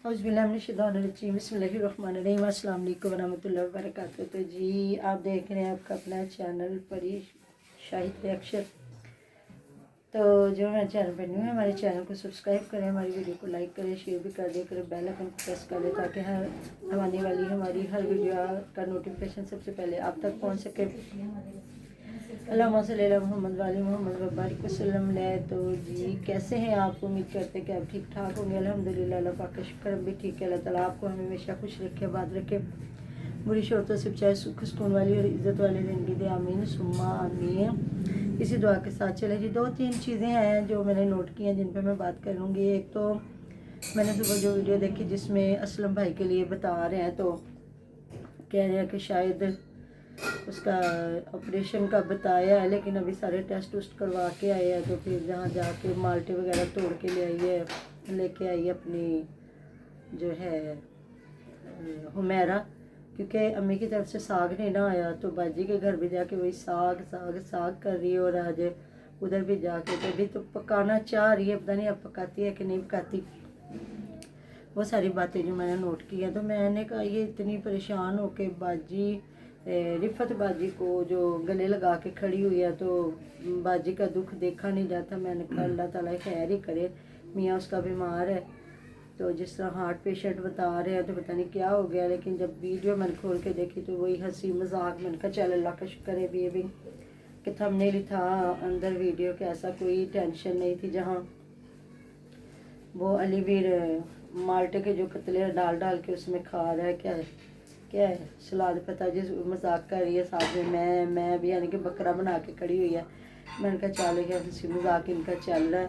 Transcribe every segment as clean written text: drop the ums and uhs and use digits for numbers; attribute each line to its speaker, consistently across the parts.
Speaker 1: बिस्मिल्लाहिर्रहमानिर्रहीम। अस्सलाम वालेकुम वरहमतुल्लाहि वबरकातुहू। तो जी आप देख रहे हैं आपका अपना चैनल परी शाहिद रिएक्शन। तो जो मेरे चैनल पर न्यू है हमारे चैनल को सब्सक्राइब करें, हमारी वीडियो को लाइक करें, शेयर भी कर दिया करें, बेल आइकन को प्रेस कर दें ताकि आने वाली हमारी हर वीडियो का नोटिफिकेशन सबसे पहले आप तक पहुंच सके। अल्लाहुम्मा सल्ली अला मोहम्मद वाली मोहम्मद व बारिक वसल्लम। तो जी कैसे हैं आप? उम्मीद करते हैं कि आप ठीक ठाक होंगे। अल्हम्दुलिल्लाह, अल्लाह पाक का शुक्र, हम भी ठीक है। अल्लाह ताला आपको हमेशा खुश रखे, आबाद रखे, बुरी शर्तों से बचाए, सुख सुकून वाली और इज़्ज़त वाली ज़िंदगी दे। आमीन सुम्मा आमीन। इसी दुआ के साथ चले जी। 2-3 चीज़ें हैं जो मैंने नोट की हैं जिन पर मैं बात करूँगी। एक तो मैंने सुबह जो वीडियो देखी जिसमें असलम भाई के लिए बता रहे हैं, तो कह रहे हैं कि शायद उसका ऑपरेशन का बताया है, लेकिन अभी सारे टेस्ट उस्ट करवा के आए हैं। तो फिर जहाँ जाके माल्टे वगैरह तोड़ के ले आई है, लेके आई अपनी जो है हुमैरा, क्योंकि अम्मी की तरफ से साग नहीं ना आया। तो बाजी के घर भी जाके वही साग साग साग कर रही है, और आज उधर भी जाके तो अभी तो पकाना चाह रही है, पता नहीं अब पकाती है कि नहीं पकाती। वो सारी बातें जो मैंने नोट की है। तो मैंने कहा ये इतनी परेशान हो के बाजी रिफत बाजी को जो गले लगा के खड़ी हुई है, तो बाजी का दुख देखा नहीं जाता। मैंने कहा अल्लाह ताला खैर ही करे। मियाँ उसका बीमार है, तो जिस तरह हार्ट पेशेंट बता रहे हैं, तो पता नहीं क्या हो गया। लेकिन जब वीडियो मैंने खोल के देखी तो वही हंसी मजाक। मैंने कहा चल अल्लाह का शुक्र है भी कि थंबनेल था अंदर वीडियो के, ऐसा कोई टेंशन नहीं थी। जहाँ वो अलीवीर माल्टे के जो कतले डाल डाल के उसमें खा रहा है, क्या है सलाद, पता जी मजाक कर रही है साथ में। मैं भी यानी कि बकरा बना के खड़ी हुई है। मैंने कहा चल हंसी मजाक इनका चल रहा है।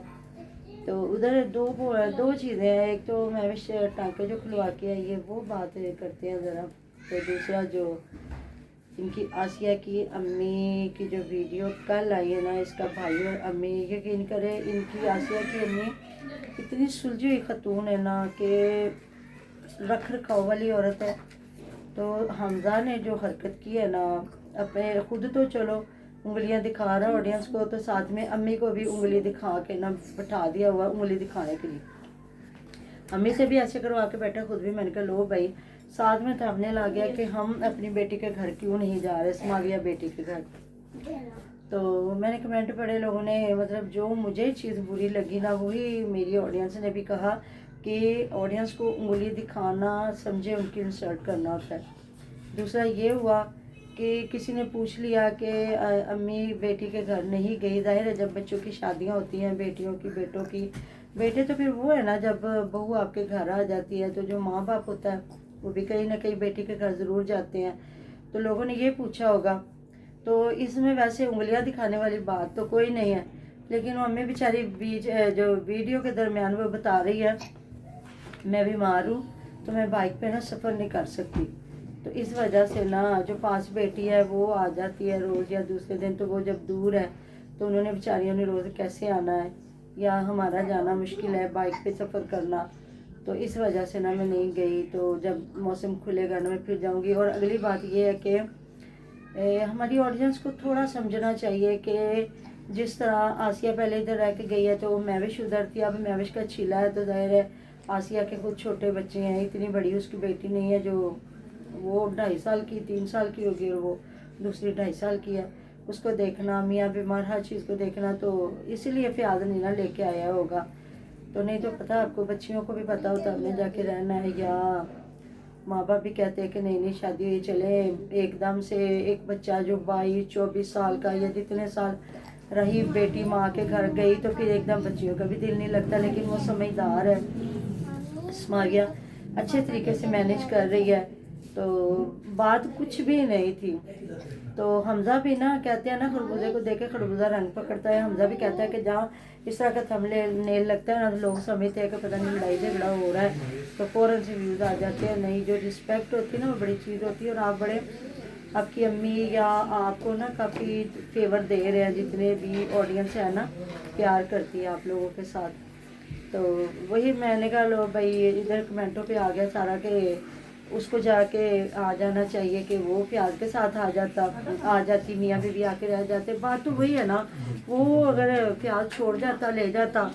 Speaker 1: तो उधर दो चीज़ें हैं। एक तो मैं टांके जो खुलवा के आई है वो बात करते हैं ज़रा। तो दूसरा जो इनकी आसिया की अम्मी की जो वीडियो कल आई है ना, इसका भाई और अम्मी, यकीन करे इनकी आसिया की अम्मी इतनी सुलझी हुई खतून है ना कि रख रखाव वाली औरत है। तो हमज़ा ने जो हरकत की है ना, अपने खुद तो चलो उंगलियां दिखा रहा है ऑडियंस को, तो साथ में अम्मी को भी उंगली दिखा के ना बैठा दिया हुआ उंगली दिखाने के लिए। अम्मी से भी ऐसे करवा के बैठा, खुद भी। मैंने कहा लो भाई, साथ में थंबनेल आ गया कि हम अपनी बेटी के घर क्यों नहीं जा रहे, समाविया बेटी के घर। तो मैंने कमेंट पढ़े, लोगों ने मतलब जो मुझे चीज़ बुरी लगी ना, वही मेरी ऑडियंस ने भी कहा कि ऑडियंस को उंगली दिखाना समझे उनकी इंसल्ट करना होता है। दूसरा ये हुआ कि किसी ने पूछ लिया कि अम्मी बेटी के घर नहीं गई। जाहिर है जब बच्चों की शादियां होती हैं, बेटियों की बेटों की, बेटे तो फिर वो है ना, जब बहू आपके घर आ जाती है तो जो माँ बाप होता है वो भी कहीं ना कहीं बेटी के घर ज़रूर जाते हैं। तो लोगों ने ये पूछा होगा। तो इसमें वैसे उंगलियां दिखाने वाली बात तो कोई नहीं है, लेकिन वो अम्मी बेचारी बीच जो वीडियो के दरमियान वो बता रही है मैं बीमार हूँ, तो मैं बाइक पे ना सफ़र नहीं कर सकती। तो इस वजह से ना जो पास बेटी है वो आ जाती है रोज़ या दूसरे दिन। तो वो जब दूर है तो उन्होंने बेचारियों ने रोज़ कैसे आना है, या हमारा जाना मुश्किल है बाइक पे सफ़र करना। तो इस वजह से ना मैं नहीं गई। तो जब मौसम खुलेगा ना मैं फिर जाऊंगी। और अगली बात ये है कि हमारी ऑडियंस को थोड़ा समझना चाहिए कि जिस तरह आसिया पहले इधर रह के गई है तो महविश उधर थी, अब महविश का छीला है। तो जाहिर है आसिया के खुद छोटे बच्चे हैं, इतनी बड़ी उसकी बेटी नहीं है, जो वो 2.5 साल की 3 साल की होगी और वो दूसरी 2.5 साल की है। उसको देखना, मियाँ बीमार, हर चीज़ को देखना, तो इसीलिए फ़याज़ नहीं ना लेके आया होगा। तो नहीं तो पता आपको, बच्चियों को भी पता होता हमने जाके रहना है, या माँ बाप भी कहते हैं कि नहीं शादी हुई चले। एकदम से एक बच्चा जो 22-24 साल का या जितने साल रही बेटी माँ के घर गई, तो फिर एकदम बच्चियों का भी दिल नहीं लगता। लेकिन वो समझदार है, समाविया अच्छे तरीके से मैनेज कर रही है, तो बात कुछ भी नहीं थी। तो हमज़ा भी ना कहते हैं ना, खरबूजे को देखे खरबूजा रंग पकड़ता है। हमज़ा भी कहता है कि जहाँ इस तरह का थंबनेल लगता है ना, तो लोग समझते हैं कि पता नहीं लड़ाई झगड़ा हो रहा है, तो फ़ौरन से व्यूज़ आ जाते हैं। नहीं, जो रिस्पेक्ट होती है ना वो बड़ी चीज़ होती है। और आप बड़े, आपकी अम्मी या आपको ना काफ़ी फेवर दे रहे हैं, जितने भी ऑडियंस है ना प्यार करती है आप लोगों के साथ। तो वही मैंने कहा लो भाई, इधर कमेंटों पे आ गया सारा कि उसको जाके आ जाना चाहिए, कि वो प्याज के साथ आ जाती, मियाँ बीवी आके रह जाते। बात तो वही है ना, वो अगर प्याज छोड़ जाता ले जाता,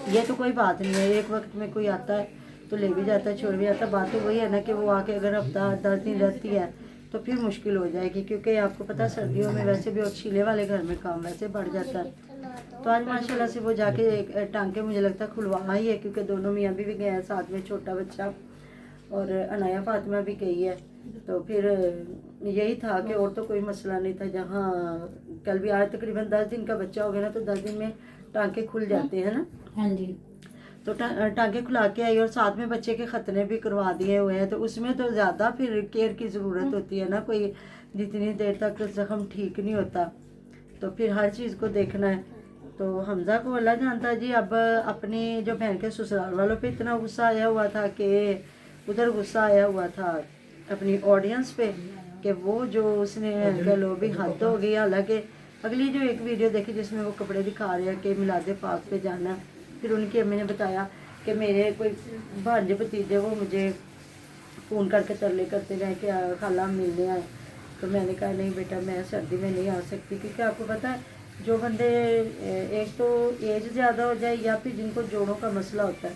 Speaker 1: ये तो कोई बात नहीं है। एक वक्त में कोई आता है तो ले भी जाता है, छोड़ भी जाता है। बात तो वही है ना कि वो आके अगर हफ्ता 10 दिन रहती है तो फिर मुश्किल हो जाएगी, क्योंकि आपको पता है सर्दियों में वैसे भी और शीले वाले घर में काम वैसे बढ़ जाता है। तो आज माशाल्लाह से वो जाके टांके मुझे लगता है खुलवा ही है, क्योंकि दोनों मियाँ भी गए हैं, साथ में छोटा बच्चा और अनाया फातिमा भी गई है। तो फिर यही था कि और तो कोई मसला नहीं था। जहाँ कल भी आज तकरीबन 10 दिन का बच्चा हो गया ना, तो 10 दिन में टांके खुल जाते हैं ना।
Speaker 2: हाँ जी।
Speaker 1: तो टांके खुला के आई और साथ में बच्चे के खतने भी करवा दिए हुए हैं। तो उसमें तो ज़्यादा फिर केयर की ज़रूरत होती है ना, कोई जितनी देर तक ज़ख्म ठीक नहीं होता तो फिर हर चीज़ को देखना है। तो हमज़ा को अल्लाह जानता जी। अब अपनी जो बहन के ससुराल वालों पे इतना गुस्सा आया हुआ था कि उधर गुस्सा आया हुआ था अपनी ऑडियंस पे कि वो जो उसने कह लो भी हद हो गई। हालांकि अगली जो एक वीडियो देखी जिसमें वो कपड़े दिखा रहे हैं कि मिलादे पाक पे जाना, फिर उनकी अम्मी ने बताया कि मेरे कोई भांजे भतीजे वो मुझे फ़ोन करके तरले करते रहे कि खाला मिलने आए। तो मैंने कहा नहीं बेटा, मैं सर्दी में नहीं आ सकती, क्योंकि आपको पता है जो बंदे एक तो एज ज़्यादा हो जाए या फिर जिनको जोड़ों का मसला होता है,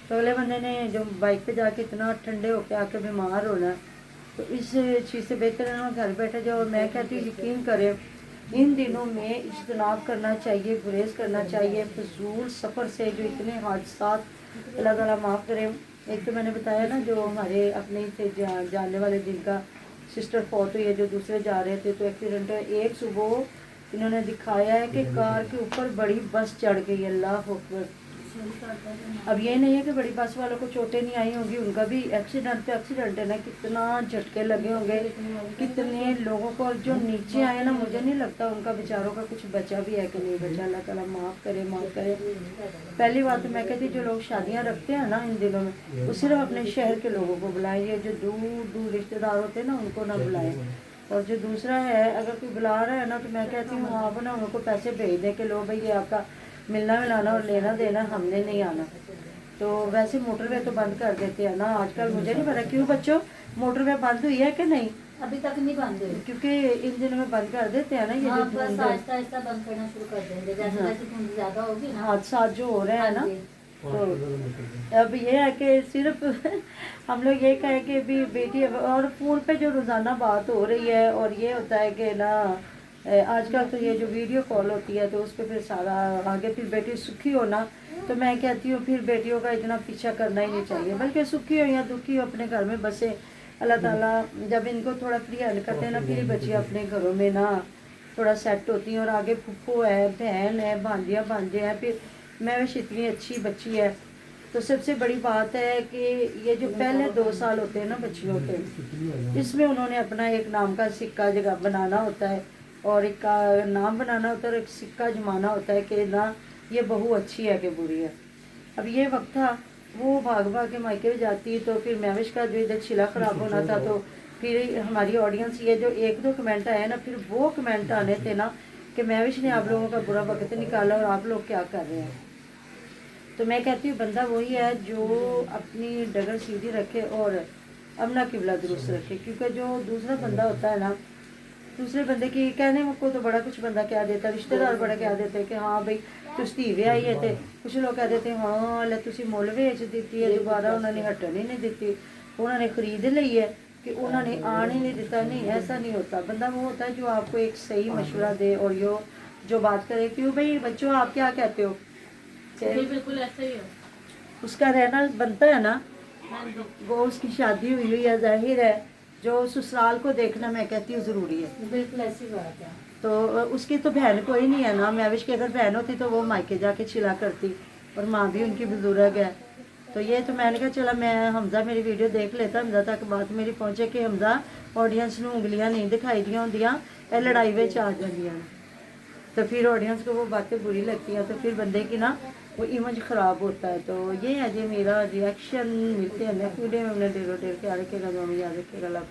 Speaker 1: तो अगले बंदे ने जो बाइक पे जाके इतना ठंडे होके आके बीमार होना, तो इस चीज़ से बेहतर है ना घर बैठे जाओ। मैं कहती हूँ यकीन करें, इन दिनों में इज्तनाब करना चाहिए, गुरेज करना चाहिए फजूल सफ़र से। जो इतने हादसात अल्लाह ताला माफ़ करे। एक तो मैंने बताया ना जो हमारे अपने थे जानने वाले जिनका सिस्टर फौत हुई है, जो दूसरे जा रहे थे तो एक्सीडेंट है। एक सुबह इन्होंने दिखाया है कि कार के ऊपर बड़ी बस चढ़ गई। अल्लाह अकबर। अब ये नहीं है कि बड़ी बस वालों को चोटें नहीं आई होंगी, उनका भी एक्सीडेंट पे एक्सीडेंट है ना, कितना झटके लगे होंगे कितने लोगों को। जो नीचे आए ना, मुझे नहीं लगता उनका बेचारों का कुछ बचा भी है कि नहीं बचा। अल्लाह ताला माफ़ करे, माफ़ करे। पहली बात तो मैं कहती जो लोग शादियाँ रखते हैं ना इन दिनों में, वो सिर्फ अपने शहर के लोगों को बुलाएं। ये जो दूर दूर रिश्तेदार होते हैं ना, उनको ना बुलाएं। और जो दूसरा है, अगर कोई बुला रहा है ना, तो मैं कहती हूँ आप ना उनको पैसे भेज दें कि लो भाई ये आपका मिलना मिलाना और लेना देना, हमने नहीं आना। तो वैसे मोटरवे तो बंद कर देते हैं ना आजकल। मुझे नहीं पता क्यों बच्चों, मोटरवे बंद हुई है कि नहीं?
Speaker 2: अभी तक नहीं बंद हुई,
Speaker 1: क्योंकि इन दिनों में बंद कर देते हैं ना ये।
Speaker 2: हाँ,
Speaker 1: जो
Speaker 2: बस आहिस्ता आहिस्ता बंद करना शुरू कर देंगे जैसे जैसे धुंध ज्यादा होगी ना,
Speaker 1: हादसा जो हो रहे हैं ना। तो अब ये है कि सिर्फ हम लोग ये कहें कि भी बेटी, और फ़ोन पे जो रोज़ाना बात हो रही है, और ये होता है कि ना आजकल तो ये जो वीडियो कॉल होती है तो उस पर फिर सारा आगे फिर बेटी सुखी हो ना, तो मैं कहती हूँ फिर बेटियों का इतना पीछा करना ही नहीं चाहिए, बल्कि सुखी हो या दुखी हो अपने घर में बसे। अल्लाह ताला जब इनको थोड़ा फ्री हैंड करते हैं ना, फिर बच्चियाँ अपने घरों में ना थोड़ा सेट होती हैं। और आगे फूफो है, बहन है, भांजियाँ भांजे हैं, फिर मैं वैसे इतनी अच्छी बच्ची है। तो सबसे बड़ी बात है कि ये जो पहले 2 साल होते हैं ना बच्चियों के, इसमें उन्होंने अपना एक नाम का सिक्का जगह बनाना होता है, और एक का नाम बनाना होता है और एक सिक्का जमाना होता है कि ना ये बहू अच्छी है कि बुरी है। अब ये वक्त था, वो भाग भाग के मायके में जाती, तो फिर मैविश का जो इधर छिला ख़राब होना था, तो फिर हमारी ऑडियंस ये जो 1-2 कमेंट आए ना, फिर वो कमेंट आने थे ना कि मैविश ने आप लोगों का बुरा वक्त निकाला और आप लोग क्या कर रहे हैं। तो मैं कहती हूँ बंदा वही है जो अपनी डगर सीधी रखे और अपना किबला दुरुस्त रखे, क्योंकि जो दूसरा बंदा होता है ना, दूसरे बंदे की कहने को तो बड़ा कुछ बंदा क्या देता, रिश्तेदार बड़ा क्या देते कि हाँ भाई तुस धी विआही है। तो कुछ लोग कह देते हाँ ले तुसी मुल वेच दी है, दोबारा उन्होंने हटन ही नहीं दी, उन्होंने खरीद ली है कि उन्होंने आने ही नहीं दिता। नहीं, ऐसा नहीं होता। बंदा वो होता है जो आपको एक सही मशवरा दे और जो बात करे। क्यों भाई बच्चों, आप क्या कहते हो?
Speaker 2: बिल्कुल ऐसा ही हो,
Speaker 1: उसका रहना बनता है ना, वो उसकी शादी हुई है, जाहिर है जो ससुराल को देखना मैं कहती हूँ ज़रूरी है।
Speaker 2: बिल्कुल ऐसी बात है।
Speaker 1: तो उसकी तो बहन कोई नहीं है ना, मैविश की अगर बहन होती तो वो मायके जाके छिला करती, और माँ भी उनकी बुजुर्ग है। तो ये तो मैंने कहा चला मैं हमजा मेरी वीडियो देख लेता, हमजा तक बात मेरी पहुँचे कि हमजा ऑडियंस में उंगलियाँ नहीं दिखाई दियाँ होंदियाँ, ये लड़ाई में आ जांदियां। तो फिर ऑडियंस को वो बातें बुरी लगती हैं, तो फिर बंदे की ना वो इमेज ख़राब होता है। तो ये है जी मेरा रिएक्शन। मिलते हैं नेक्स्ट वीडियो में। अपने डेरो ख्याल रखेगा, जो हमें याद रखेगा।